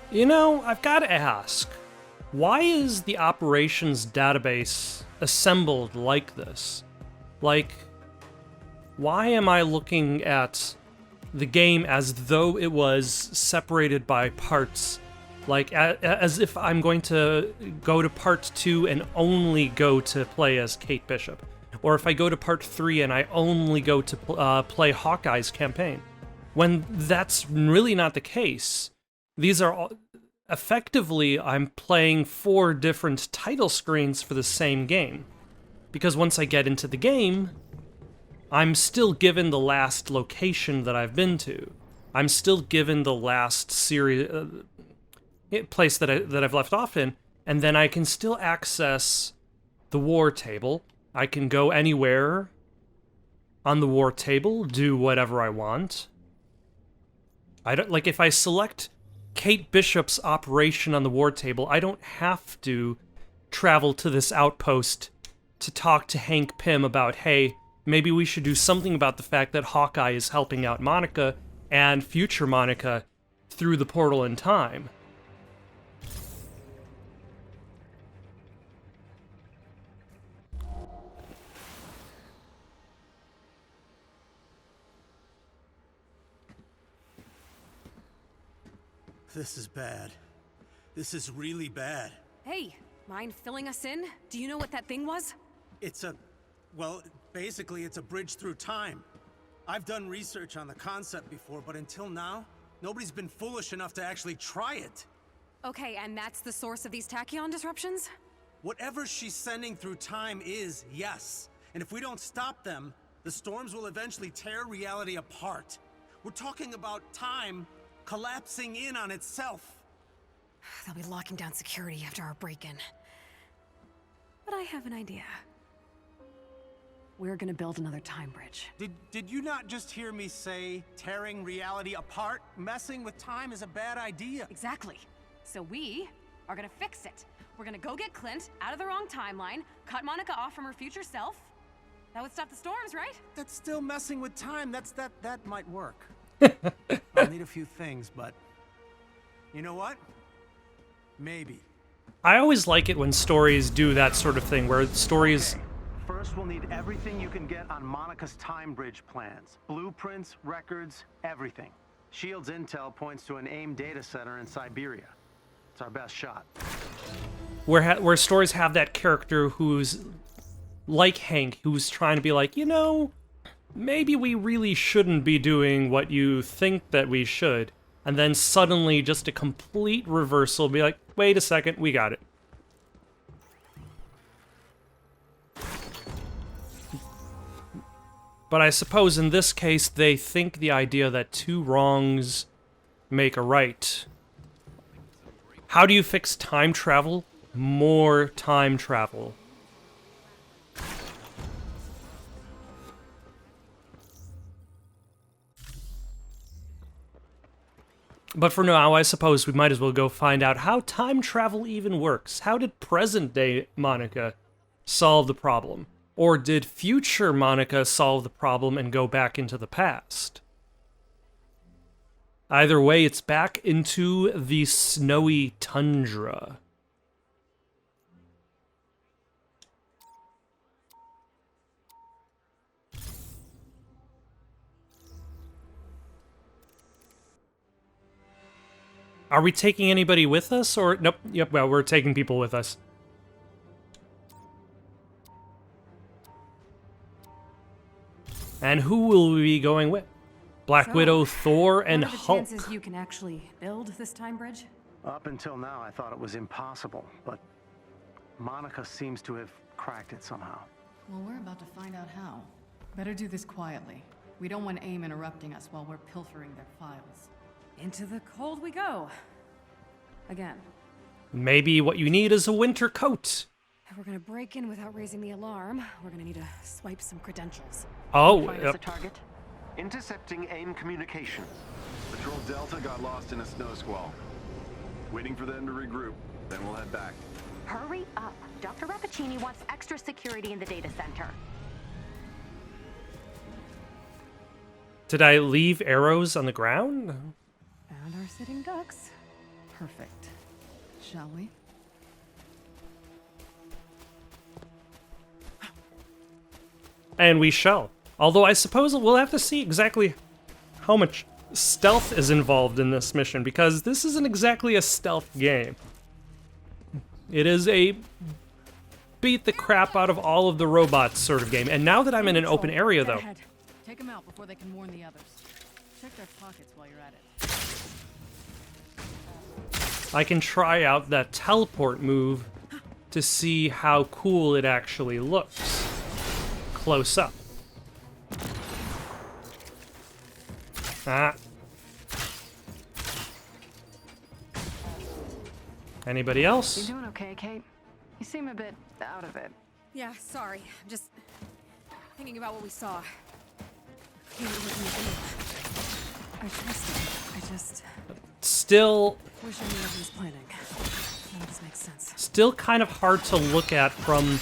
You know, I've got to ask, why is the operations database assembled like this? Like, why am I looking at the game as though it was separated by parts? Like, as if I'm going to go to part 2 and only go to play as Kate Bishop. Or if I go to part 3 and I only go to play Hawkeye's campaign. When that's really not the case. These are all, effectively, I'm playing 4 different title screens for the same game. Because once I get into the game, I'm still given the last location that I've been to. I'm still given the last place that I've left off in, and then I can still access the war table. I can go anywhere on the war table, do whatever I want. I don't like if I select Kate Bishop's operation on the war table, I don't have to travel to this outpost to talk to Hank Pym about, hey, maybe we should do something about the fact that Hawkeye is helping out Monica and future Monica through the portal in time. This is bad. This is really bad. Hey, mind filling us in? Do you know what that thing was? Well, basically it's a bridge through time. I've done research on the concept before, but until now, nobody's been foolish enough to actually try it. Okay, and that's the source of these tachyon disruptions? Whatever she's sending through time is, yes. And if we don't stop them, the storms will eventually tear reality apart. We're talking about time collapsing in on itself. They'll be locking down security after our break-in. But I have an idea. We're gonna build another time bridge. Did you not just hear me say tearing reality apart? Messing with time is a bad idea. Exactly. So we are gonna fix it. We're gonna go get Clint out of the wrong timeline, cut Monica off from her future self. That would stop the storms, right? That's still messing with time. That might work. I'll need a few things, but you know what? Maybe. I always like it when stories do that sort of thing, where stories... Okay. First, we'll need everything you can get on Monica's time bridge plans. Blueprints, records, everything. Shield's intel points to an AIM data center in Siberia. It's our best shot. Where stories have that character who's like Hank, who's trying to be like, you know, maybe we really shouldn't be doing what you think that we should. And then suddenly, just a complete reversal, be like, wait a second, we got it. But I suppose in this case, they think the idea that 2 wrongs make a right. How do you fix time travel? More time travel. But for now, I suppose we might as well go find out how time travel even works. How did present-day Monica solve the problem? Or did future Monica solve the problem and go back into the past? Either way, it's back into the snowy tundra. Are we taking anybody with us, or... Nope, yep, well, we're taking people with us. And who will we be going with? Black Widow, Thor, and what are the Hulk. chances you can actually build this time bridge? Up until now, I thought it was impossible, but Monica seems to have cracked it somehow. Well, we're about to find out how. Better do this quietly. We don't want AIM interrupting us while we're pilfering their files. Into the cold we go. Again. Maybe what you need is a winter coat. If we're gonna break in without raising the alarm, we're gonna need to swipe some credentials. Oh, Find us a target? Intercepting AIM communications. Patrol Delta got lost in a snow squall. Waiting for them to regroup, then we'll head back. Hurry up. Dr. Rappaccini wants extra security in the data center. Did I leave arrows on the ground? Found our sitting ducks. Perfect. Shall we? And we shall. Although I suppose we'll have to see exactly how much stealth is involved in this mission, because this isn't exactly a stealth game. It is a beat the crap out of all of the robots sort of game. And now that I'm in an open area, though, Take them out before they can warn the others. Check their pockets while you're at it. I can try out that teleport move to see how cool it actually looks close up. Ah. Anybody else? You doing okay, Kate? You seem a bit out of it. Yeah, sorry. I'm just thinking about what we saw. Can't really look in the video. I trust him. I just Still wish I knew what he was planning. None of this makes sense. Still kind of hard to look at from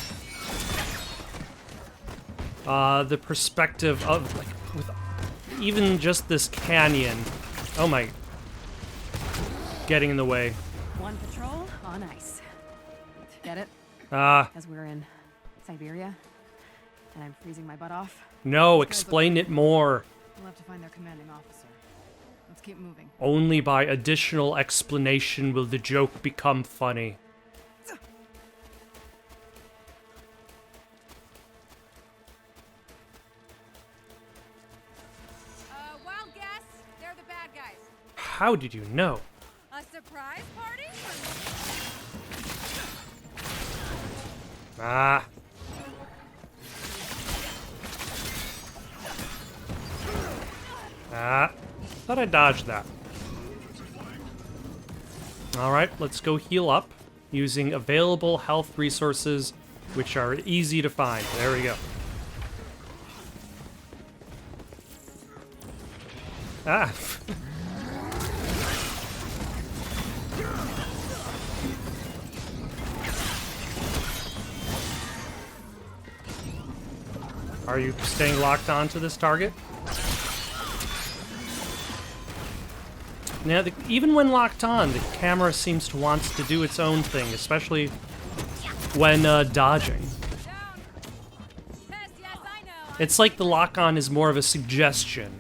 the perspective of, like, with even just this canyon. Oh my. Getting in the way. One patrol on ice. Get it? As we're in Siberia, and I'm freezing my butt off. No, explain it more. We'll have to find their commanding officer. Let's keep moving. Only by additional explanation will the joke become funny. Wild guess. They're the bad guys. How did you know? A surprise party? Ah. Ah. Thought I dodged that. Alright, let's go heal up using available health resources, which are easy to find. There we go. Ah. Are you staying locked onto this target? Now, even when locked on, the camera seems to want to do its own thing, especially when dodging. It's like the lock-on is more of a suggestion.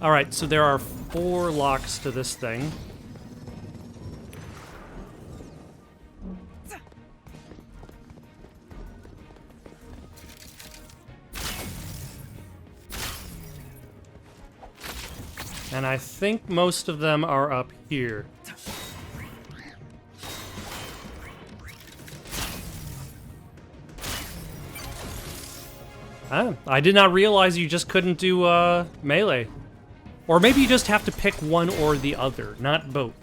Alright, so there are 4 locks to this thing. And I think most of them are up here. Ah, I did not realize you just couldn't do melee. Or maybe you just have to pick one or the other, not both.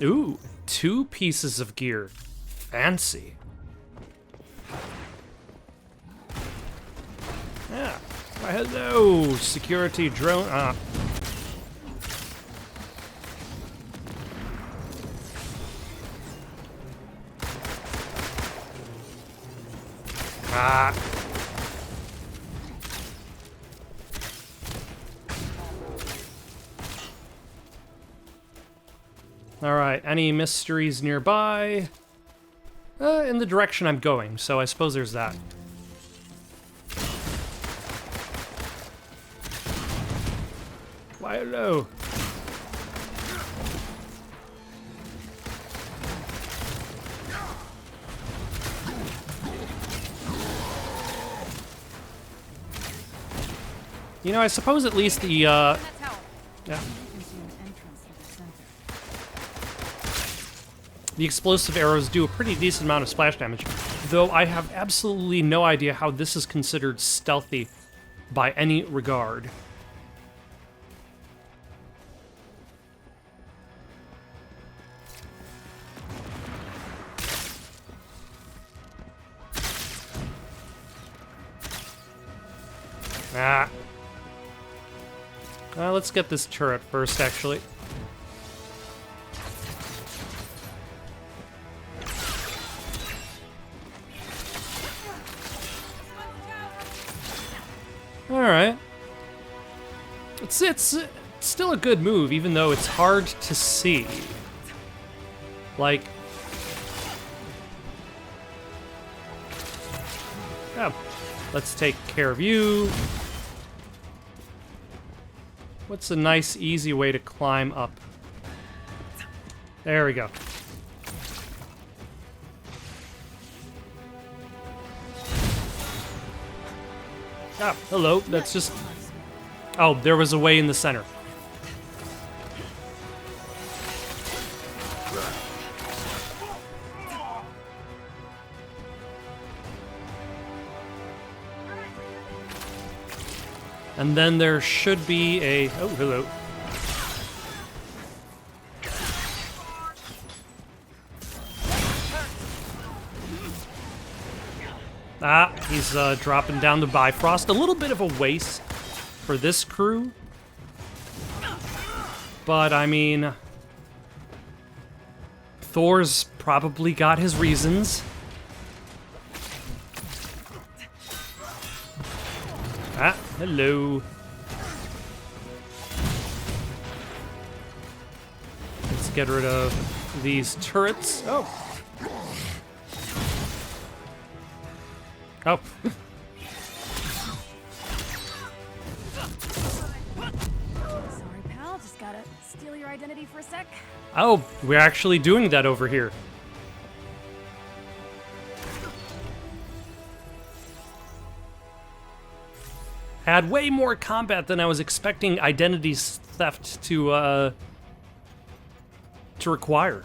Ooh, 2 pieces of gear. Fancy. Yeah. Why, hello, security drone. Ah. Ah. Alright, any mysteries nearby? In the direction I'm going, so I suppose there's that. Why, hello. You know, I suppose at least the, yeah. The explosive arrows do a pretty decent amount of splash damage, though I have absolutely no idea how this is considered stealthy by any regard. Ah. Let's get this turret first, actually. All right. It's still a good move, even though it's hard to see. Like, yeah, let's take care of you. What's a nice, easy way to climb up? There we go. Ah, hello. That's just... Oh, there was a way in the center. And then there should be a... Oh, hello. Ah, he's dropping down the Bifrost. A little bit of a waste for this crew. But, I mean... Thor's probably got his reasons. Ah, hello. Let's get rid of these turrets. Oh. Oh. Sorry, pal. Just gotta steal your identity for a sec. Oh, we're actually doing that over here. Had way more combat than I was expecting identity theft to require.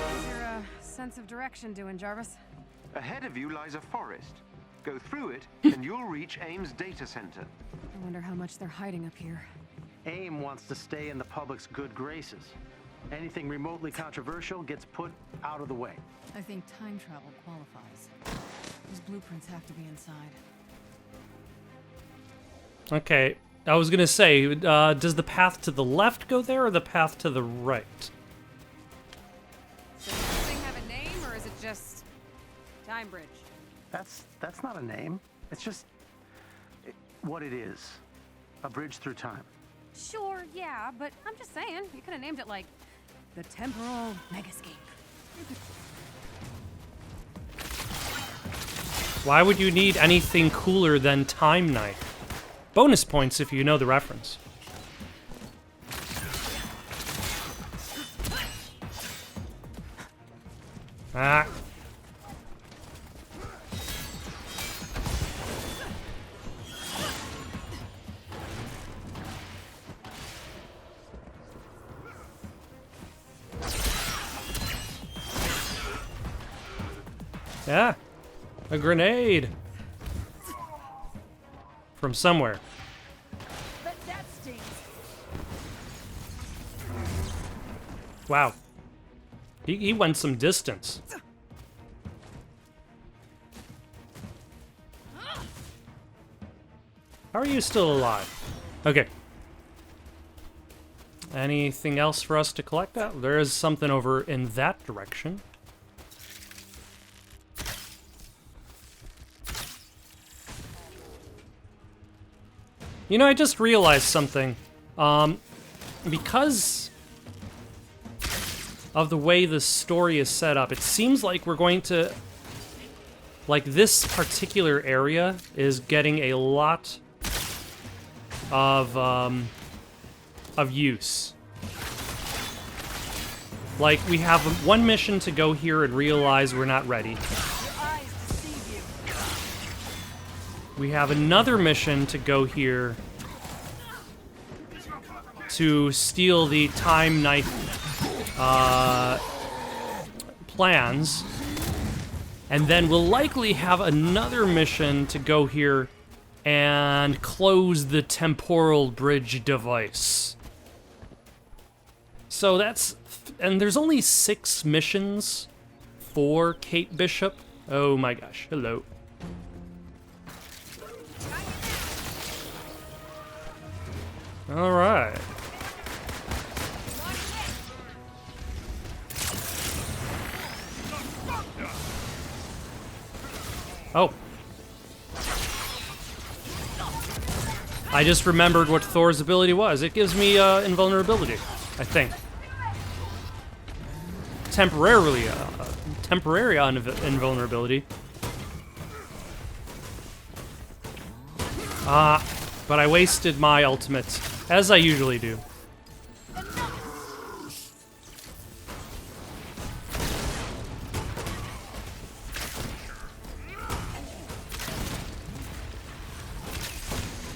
How's your sense of direction doing, Jarvis? Ahead of you lies a forest. Go through it, and you'll reach AIM's data center. I wonder how much they're hiding up here. AIM wants to stay in the public's good graces. Anything remotely controversial gets put out of the way. I think time travel qualifies. Those blueprints have to be inside. Okay, I was gonna say, does the path to the left go there, or the path to the right? Does this thing have a name, or is it just Time Bridge? That's not a name. It's just what it is. A bridge through time. Sure, yeah, but I'm just saying, you could have named it like the Temporal Megascape. Why would you need anything cooler than Time Knife? Bonus points if you know the reference. Ah. Yeah, a grenade from somewhere. But that stings. Wow, he went some distance. How are you still alive? Okay. Anything else for us to collect? That there is something over in that direction. You know, I just realized something. Because of the way the story is set up, it seems like we're going to... Like, this particular area is getting a lot of use. Like, we have one mission to go here and realize we're not ready. We have another mission to go here to steal the Time Knife plans. And then we'll likely have another mission to go here and close the temporal bridge device. So that's... And there's only 6 missions for Kate Bishop. Oh my gosh, hello. All right. Oh. I just remembered what Thor's ability was. It gives me invulnerability, I think. Temporary invulnerability. But I wasted my ultimate, as I usually do.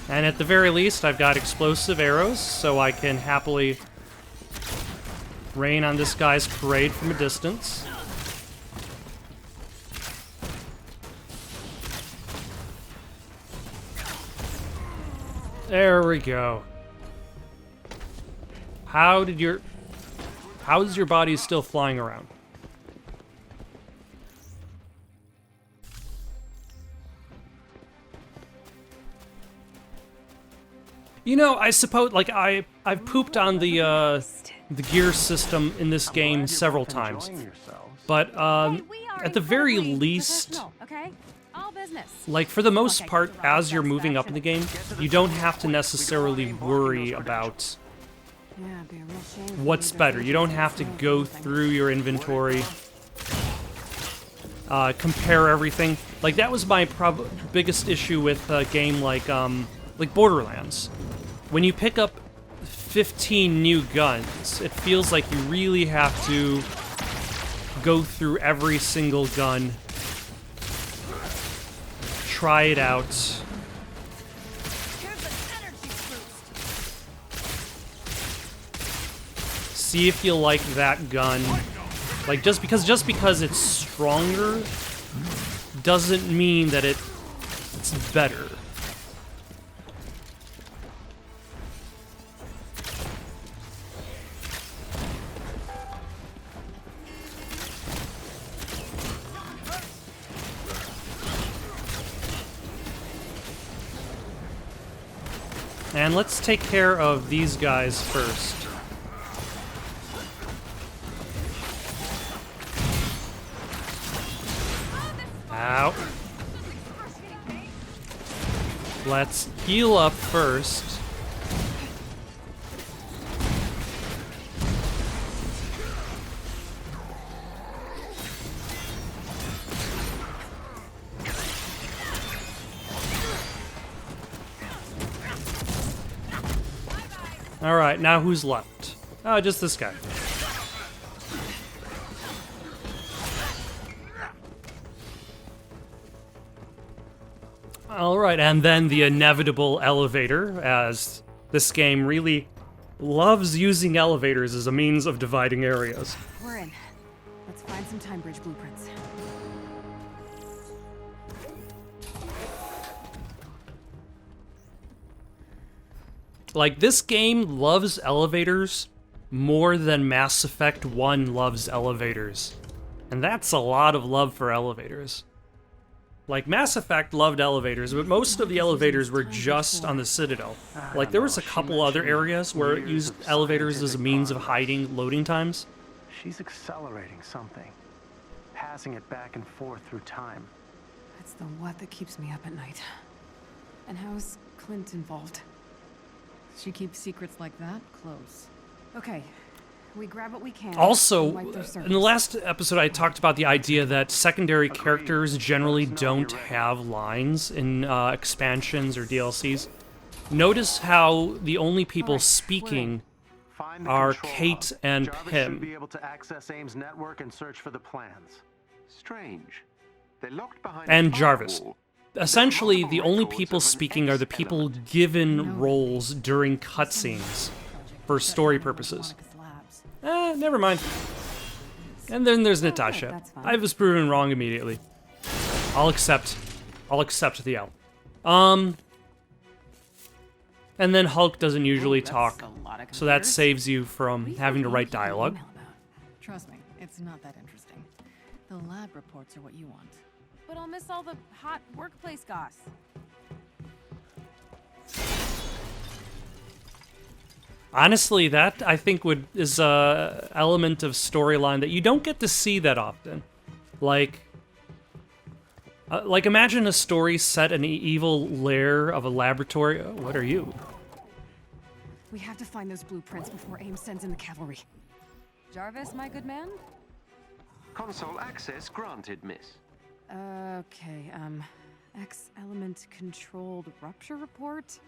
And at the very least, I've got explosive arrows, so I can happily rain on this guy's parade from a distance. There we go. How is your body still flying around? You know, I suppose, like, I've pooped on the gear system in this game several times, but at the very least, like, for the most part, as you're moving up in the game, you don't have to necessarily worry about what's better. You don't have to go through your inventory, compare everything. Like, that was my biggest issue with a game like Borderlands. When you pick up 15 new guns, it feels like you really have to go through every single gun, try it out. See if you like that gun. Like, just because it's stronger doesn't mean that it's better. And let's take care of these guys first. Ow. Let's heal up first. Alright, now who's left? Oh, just this guy. Alright, and then the inevitable elevator, as this game really loves using elevators as a means of dividing areas. We're in. Let's find some time bridge blueprints. Like, this game loves elevators more than Mass Effect 1 loves elevators. And that's a lot of love for elevators. Like, Mass Effect loved elevators, but most of the elevators were just on the Citadel. Like, there was a couple other areas where it used elevators as a means of hiding loading times. She's accelerating something, passing it back and forth through time. It's the what that keeps me up at night. And how's Clint involved? She keeps secrets like that close. Okay, we grab what we can. Also, and wipe their surface. in the last episode I talked about the idea that secondary characters generally don't have lines in expansions or DLCs. Notice how the only people speaking Find the are control Kate hub. and Jarvis Pym. should be able to access AIM's network and search for the plans. Strange. They're locked behind And a Jarvis. firewall. Essentially, the only people speaking are the people given roles during cutscenes for story purposes. Never mind. And then there's Natasha. that's fine. I was proven wrong immediately. I'll accept the L. And then Hulk doesn't usually talk, so that saves you from having to write dialogue. Trust me, it's not that interesting. The lab reports are what you want. But I'll miss all the hot workplace goss. Honestly, that I think is a element of storyline that you don't get to see that often. Like, Like, imagine a story set in an evil lair of a laboratory. Oh, what are you? We have to find those blueprints before AIM sends in the cavalry. Jarvis, my good man? Console access granted, miss. Okay, X-element controlled rupture report?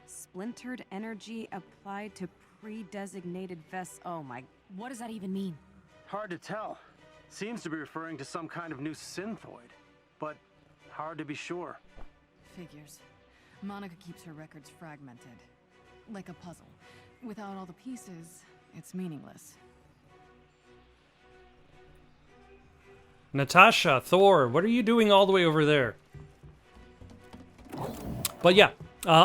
Splintered energy applied to pre-designated vests. Oh my, what does that even mean? Hard to tell. Seems to be referring to some kind of new synthoid, but hard to be sure. Figures. Monica keeps her records fragmented. Like a puzzle. Without all the pieces, it's meaningless. Natasha, Thor, what are you doing all the way over there? But yeah,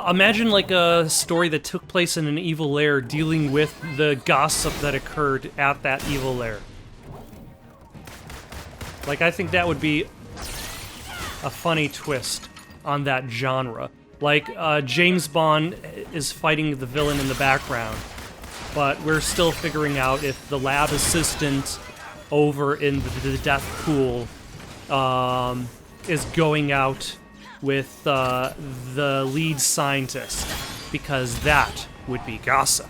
imagine like a story that took place in an evil lair dealing with the gossip that occurred at that evil lair. Like, I think that would be a funny twist on that genre. Like, James Bond is fighting the villain in the background, but we're still figuring out if the lab assistant over in the death pool is going out with the lead scientist, because that would be gossip.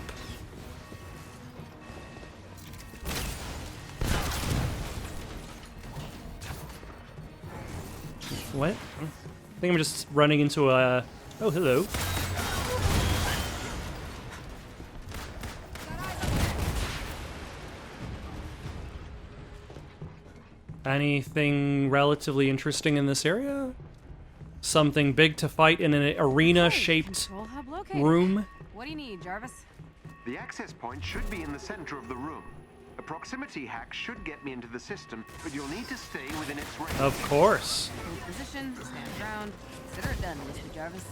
What? I think I'm just running into a... Oh, hello. Anything relatively interesting in this area? Something big to fight in an arena-shaped Control hub located. room? What do you need, Jarvis? The access point should be in the center of the room. A proximity hack should get me into the system, but you'll need to stay within its range. Of course. Hold position, stand ground. Consider it done, Mr. Jarvis.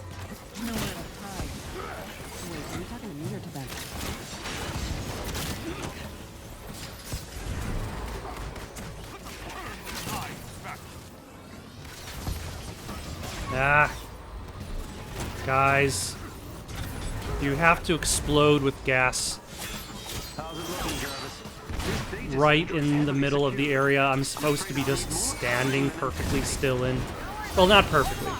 Nowhere to hide. Wait, are you talking to me or to them? Ah. Guys. You have to explode with gas How's it looking, Jarvis? right in the middle of the area I'm supposed to be just standing perfectly still in. Well, not perfectly.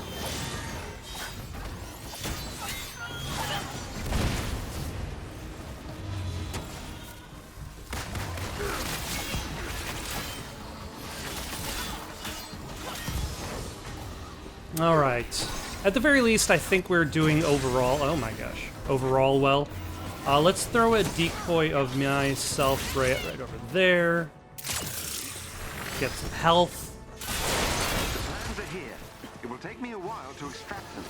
Alright. At the very least, I think we're doing overall... Oh my gosh. Overall well. Let's throw a decoy of myself right over there. Get some health. The plans are here. It will take me a while to extract them.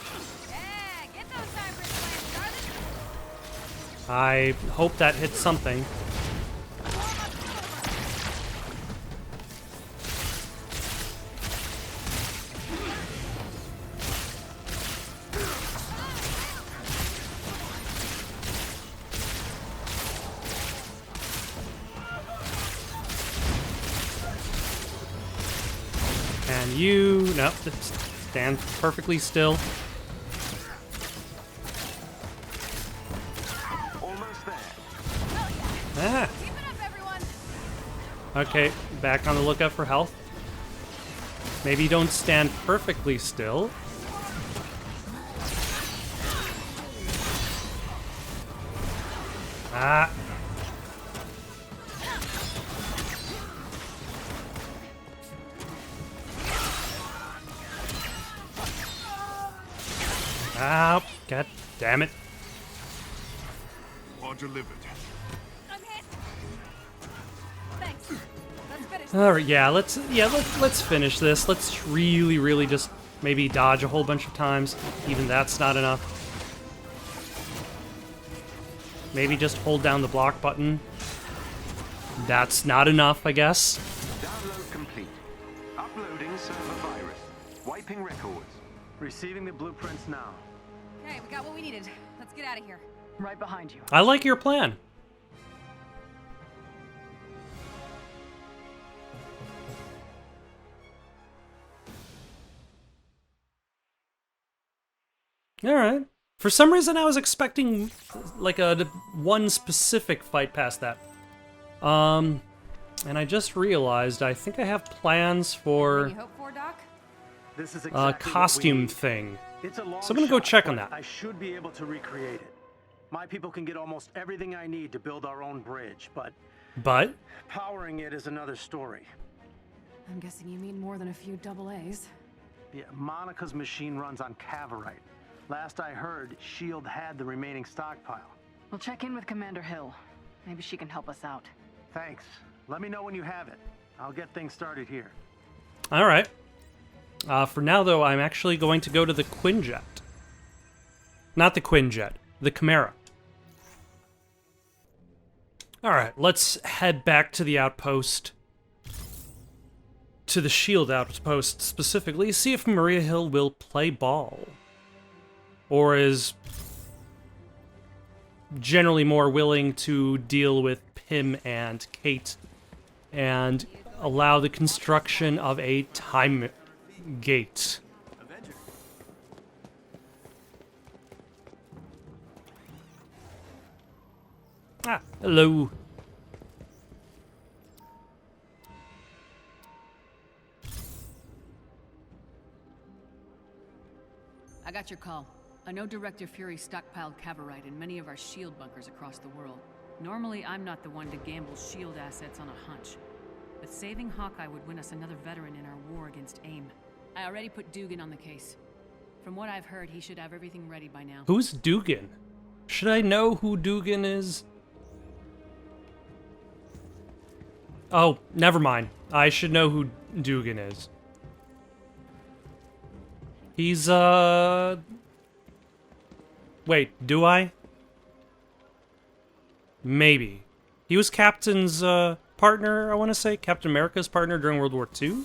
Yeah, get those cypress plants, Jarvis. I hope that hits something. And you... Nope, stand perfectly still. Almost there. Ah. Keep it up, everyone. Okay, back on the lookout for health. Maybe don't stand perfectly still. Ah. Ah, god damn it. Or delivered. I'm hit. Thanks. Let's finish. All right, let's finish this. Let's really just maybe dodge a whole bunch of times. Even that's not enough. Maybe just hold down the block button. That's not enough, I guess. Download complete. Uploading server virus. Wiping records. Receiving the blueprints now. Okay, we got what we needed. Let's get out of here. Right behind you. I like your plan. All right. For some reason, I was expecting like a one specific fight past that. And I just realized I think I have plans What for. do you hope for, Doc? This is exactly what we costume need. thing. It's a long So I'm gonna go shot, check on but that. I should be able to recreate it. My people can get almost everything I need to build our own bridge, but But powering it is another story. I'm guessing you mean more than a few double A's. Yeah, Monica's machine runs on cavorite. Last I heard, S.H.I.E.L.D. had the remaining stockpile. We'll check in with Commander Hill. Maybe she can help us out. Thanks. Let me know when you have it. I'll get things started here. all right. For now, though, I'm actually going to go to the Quinjet. Not the Quinjet, the Chimera. All right, let's head back to the outpost. To the S.H.I.E.L.D. outpost specifically, see if Maria Hill will play ball. Or is generally more willing to deal with Pym and Kate and allow the construction of a time gate. Ah, hello. I got your call. I know Director Fury stockpiled cavorite in many of our S.H.I.E.L.D. bunkers across the world. Normally, I'm not the one to gamble S.H.I.E.L.D. assets on a hunch. But saving Hawkeye would win us another veteran in our war against AIM. I already put Dugan on the case. From what I've heard, he should have everything ready by now. Who's Dugan? Should I know who Dugan is? Oh, never mind. I should know who Dugan is. He's, Wait, do I? Maybe. He was Captain's, partner, I want to say. Captain America's partner during World War II?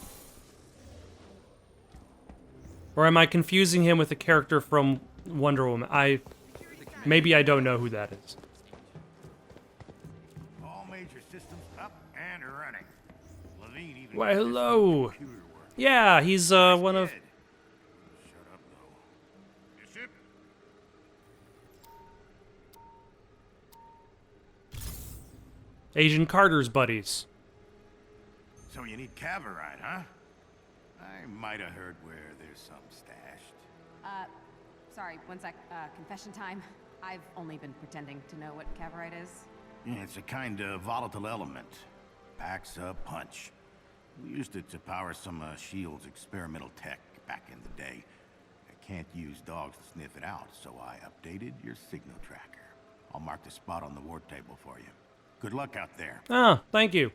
Or am I confusing him with a character from Wonder Woman? Maybe I don't know who that is. All major systems up and running. Levine even Why, hello. Yeah, he's, one of... Shut up, though. Your ship? Agent Carter's buddies. So you need cavorite, huh? I might have heard where there's some stashed. Sorry, one sec. Confession time. I've only been pretending to know what cavorite is. Yeah, it's a kind of volatile element. Packs a punch. We used it to power some of S.H.I.E.L.D.'s experimental tech back in the day. I can't use dogs to sniff it out, so I updated your signal tracker. I'll mark the spot on the ward table for you. Good luck out there. Ah, thank you.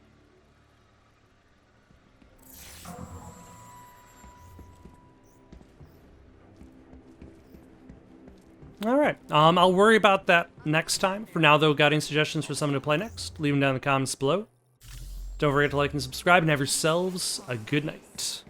Alright, I'll worry about that next time. For now, though, got any suggestions for someone to play next? Leave them down in the comments below. Don't forget to like and subscribe, and have yourselves a good night.